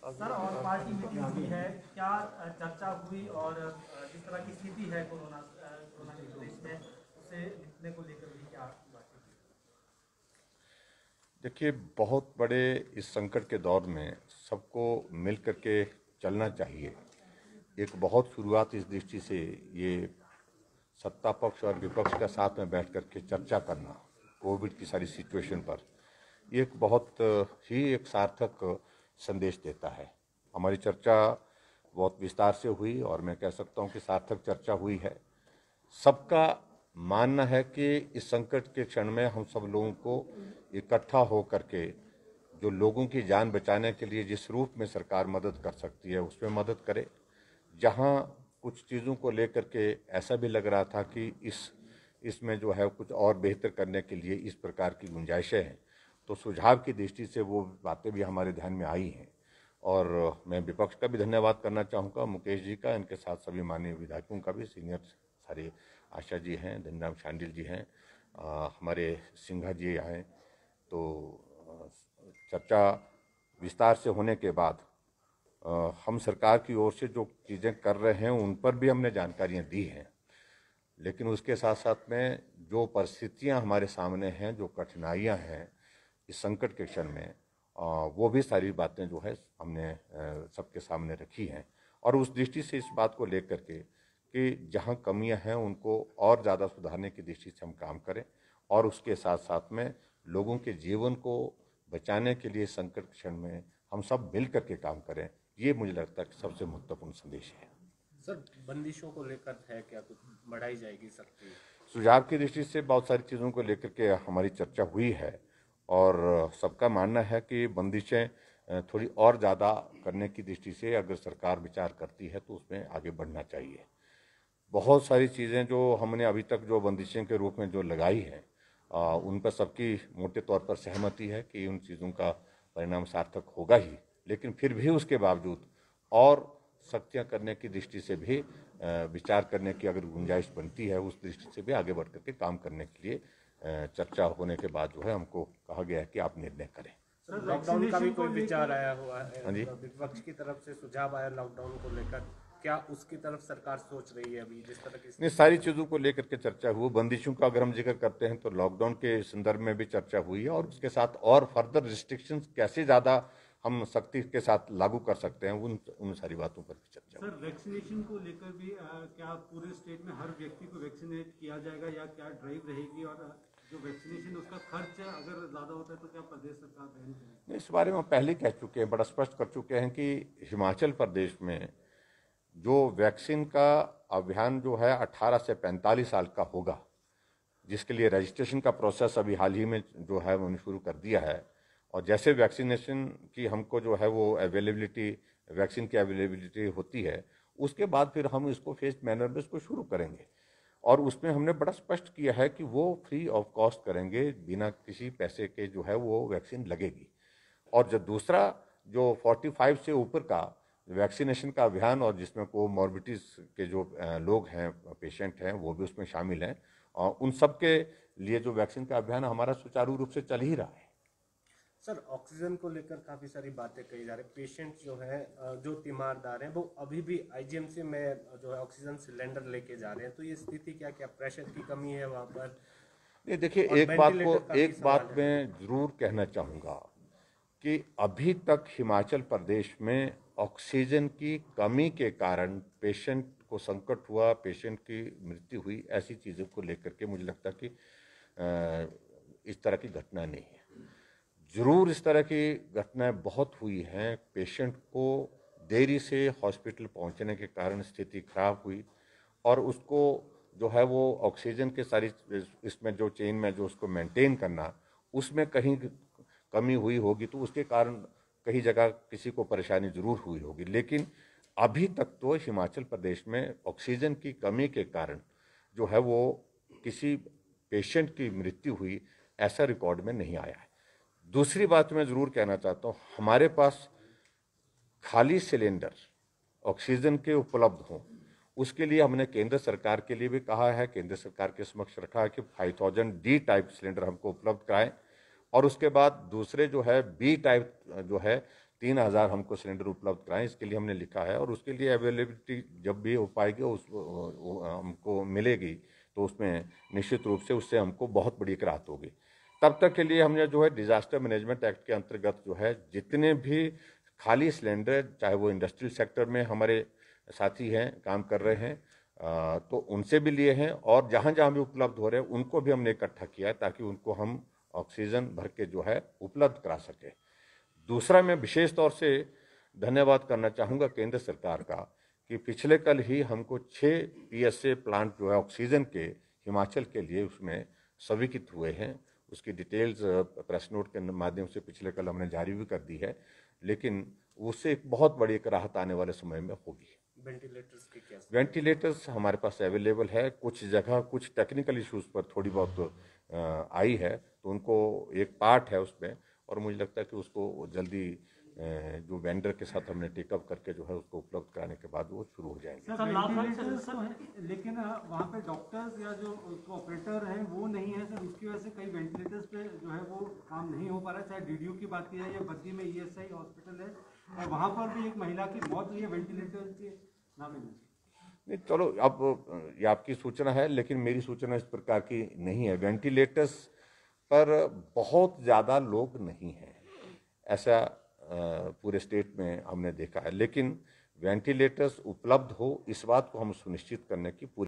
Sir, और party meeting हुई है, क्या चर्चा हुई और जिस तरह की स्थिति है कोरोना के प्रदेश में, उसे निपटने को लेकर भी क्या बातचीत हुई? देखिए, बहुत बड़े इस संकट के दौर में सबको मिल करके चलना चाहिए। एक बहुत शुरुआत इस दृष्टि से ये सत्ता पक्ष और विपक्ष का साथ में बैठ करके चर्चा करना कोविड की सारी सिचुएशन पर, ये एक बहुत ही एक सार्थक संदेश देता है। हमारी चर्चा बहुत विस्तार से हुई और मैं कह सकता हूँ कि सार्थक चर्चा हुई है। सबका मानना है कि इस संकट के क्षण में हम सब लोगों को इकट्ठा हो करके जो लोगों की जान बचाने के लिए जिस रूप में सरकार मदद कर सकती है उसमें मदद करे। जहां कुछ चीज़ों को लेकर के ऐसा भी लग रहा था कि इसमें जो है कुछ और बेहतर करने के लिए इस प्रकार की गुंजाइशें हैं, तो सुझाव की दृष्टि से वो बातें भी हमारे ध्यान में आई हैं। और मैं विपक्ष का भी धन्यवाद करना चाहूँगा, मुकेश जी का, इनके साथ सभी माननीय विधायकों का भी, सीनियर सारे आशा जी हैं, धनीराम शांडिल जी हैं, हमारे सिंघा जी आए। तो चर्चा विस्तार से होने के बाद हम सरकार की ओर से जो चीज़ें कर रहे हैं उन पर भी हमने जानकारियां दी हैं, लेकिन उसके साथ साथ में जो परिस्थितियां हमारे सामने हैं, जो कठिनाइयां हैं इस संकट के क्षण में, वो भी सारी बातें जो है हमने सबके सामने रखी हैं। और उस दृष्टि से इस बात को लेकर के कि जहां कमियां हैं उनको और ज़्यादा सुधारने की दृष्टि से हम काम करें, और उसके साथ साथ में लोगों के जीवन को बचाने के लिए संकट क्षण में हम सब मिल करके काम करें। ये मुझे लगता है कि सबसे महत्वपूर्ण संदेश है। सर, बंदिशों को लेकर है क्या कुछ बढ़ाई जाएगी सख्ती? सुझाव की दृष्टि से बहुत सारी चीज़ों को लेकर के हमारी चर्चा हुई है और सबका मानना है कि बंदिशें थोड़ी और ज़्यादा करने की दृष्टि से अगर सरकार विचार करती है तो उसमें आगे बढ़ना चाहिए। बहुत सारी चीज़ें जो हमने अभी तक जो बंदिशें के रूप में जो लगाई हैं, उन पर सबकी मोटे तौर पर सहमति है कि उन चीज़ों का परिणाम सार्थक होगा ही, लेकिन फिर भी उसके बावजूद और सख्तियाँ करने की दृष्टि से भी विचार करने की अगर गुंजाइश बनती है, उस दृष्टि से भी आगे बढ़ करके काम करने के लिए चर्चा होने के बाद जो है हमको कहा गया है कि आप निर्णय करें। सर, लॉकडाउन का भी कोई विचार आया हुआ है? हाँ जी। मतलब विपक्ष की तरफ से सुझाव आया लॉकडाउन को लेकर, क्या उसकी तरफ सरकार सोच रही है अभी जिस तरह की नहीं, स्थिति सारी है? चीज़ों को लेकर के चर्चा हुई। बंदिशों का अगर हम जिक्र करते हैं तो लॉकडाउन के संदर्भ में भी चर्चा हुई है, और उसके साथ और फर्दर रिस्ट्रिक्शंस कैसे ज़्यादा हम सख्ती के साथ लागू कर सकते हैं, उन उन सारी बातों पर भी चर्चा हुई। सर, वैक्सीनेशन को लेकर भी क्या पूरे स्टेट में हर व्यक्ति को वैक्सीनेट किया जाएगा या क्या ड्राइव रहेगी, और जो वैक्सीनेशन उसका खर्च अगर ज़्यादा होता है तो क्या प्रदेश सरकार वहन करेगी? इस बारे में हम पहले कह चुके हैं, बड़ा स्पष्ट कर चुके हैं कि हिमाचल प्रदेश में जो वैक्सीन का अभियान जो है 18 से 45 साल का होगा, जिसके लिए रजिस्ट्रेशन का प्रोसेस अभी हाल ही में जो है उन्होंने शुरू कर दिया है। और जैसे वैक्सीनेशन की हमको जो है वो अवेलेबिलिटी, वैक्सीन की अवेलेबिलिटी होती है, उसके बाद फिर हम इसको फेस्ड मैनर में इसको शुरू करेंगे। और उसमें हमने बड़ा स्पष्ट किया है कि वो फ्री ऑफ कॉस्ट करेंगे, बिना किसी पैसे के जो है वो वैक्सीन लगेगी। और जो दूसरा जो 45 से ऊपर का वैक्सीनेशन का अभियान, और जिसमें कोमॉर्बिडिटीज के जो लोग हैं, पेशेंट हैं, वो भी उसमें शामिल हैं, और उन सब के लिए जो वैक्सीन का अभियान हमारा सुचारू रूप से चल ही रहा है। सर, ऑक्सीजन को लेकर काफी सारी बातें कही जा रही है। पेशेंट जो है जो तीमारदार हैं वो अभी भी आईजीएमसी में जो है ऑक्सीजन सिलेंडर लेके जा रहे हैं, तो ये स्थिति क्या क्या प्रेशर की कमी है वहाँ पर? नहीं, देखिए, और वेंटिलेटर का भी एक सवाल बात है। मैं जरूर कहना चाहूँगा कि अभी तक हिमाचल प्रदेश में ऑक्सीजन की कमी के कारण पेशेंट को संकट हुआ, पेशेंट की मृत्यु हुई, ऐसी चीज़ों को लेकर के मुझे लगता है कि इस तरह की घटना नहीं है। जरूर इस तरह की घटनाएं बहुत हुई हैं, पेशेंट को देरी से हॉस्पिटल पहुंचने के कारण स्थिति खराब हुई, और उसको जो है वो ऑक्सीजन के सारी इसमें जो चेन में जो उसको मेंटेन करना, उसमें कहीं कमी हुई होगी, तो उसके कारण कहीं जगह किसी को परेशानी जरूर हुई होगी। लेकिन अभी तक तो हिमाचल प्रदेश में ऑक्सीजन की कमी के कारण जो है वो किसी पेशेंट की मृत्यु हुई, ऐसा रिकॉर्ड में नहीं आया है। दूसरी बात मैं ज़रूर कहना चाहता हूँ, हमारे पास खाली सिलेंडर ऑक्सीजन के उपलब्ध हों, उसके लिए हमने केंद्र सरकार के लिए भी कहा है, केंद्र सरकार के समक्ष रखा है कि 5000 डी टाइप सिलेंडर हमको उपलब्ध कराएं, और उसके बाद दूसरे जो है बी टाइप जो है 3,000 हमको सिलेंडर उपलब्ध कराएं, इसके लिए हमने लिखा है। और उसके लिए अवेलेबिलिटी जब भी हो पाएगी हमको मिलेगी तो उसमें निश्चित रूप से उससे हमको बहुत बड़ी एक राहत होगी। तब तक के लिए हमने जो है डिजास्टर मैनेजमेंट एक्ट के अंतर्गत जो है जितने भी खाली सिलेंडर, चाहे वो इंडस्ट्रियल सेक्टर में हमारे साथी हैं काम कर रहे हैं तो उनसे भी लिए हैं, और जहाँ जहाँ भी उपलब्ध हो रहे हैं उनको भी हमने इकट्ठा किया है ताकि उनको हम ऑक्सीजन भर के जो है उपलब्ध करा सके। दूसरा, मैं विशेष तौर से धन्यवाद करना चाहूँगा केंद्र सरकार का कि पिछले कल ही हमको 6 PSA प्लांट जो है ऑक्सीजन के हिमाचल के लिए उसमें स्वीकृत हुए हैं। उसकी डिटेल्स प्रेस नोट के माध्यम से पिछले कल हमने जारी भी कर दी है, लेकिन उससे एक बहुत बड़ी एक राहत आने वाले समय में होगी। वेंटिलेटर्स की क्या? वेंटिलेटर्स हमारे पास अवेलेबल है। कुछ जगह कुछ टेक्निकल इश्यूज पर थोड़ी बहुत आई है तो उनको एक पार्ट है उसमें, और मुझे लगता है कि उसको जल्दी जो वेंडर के साथ हमने टेकअप करके जो है उसको उपलब्ध कराने के बाद वो शुरू हो जाएंगे। सर वेंटिलेटर्स तो हैं, लेकिन वहाँ पे डॉक्टर्स या जो उसको ऑपरेटर हैं वो नहीं है सर, उसकी वजह से कई वेंटिलेटर्स पे जो है वो काम नहीं हो पा रहा है। चाहे DDU की बात की है या बद्दी में ESI हॉस्पिटल है और वहाँ पर भी एक महिला की मौत हुई है वेंटिलेटर के ना मिलने से। नहीं, चलो अब ये आपकी सूचना है, लेकिन मेरी सूचना इस प्रकार की नहीं है। वेंटिलेटर्स पर बहुत ज़्यादा लोग नहीं हैं, ऐसा पूरे स्टेट में हमने देखा है, लेकिन वेंटिलेटर्स उपलब्ध हो इस बात को हम सुनिश्चित करने की पूरी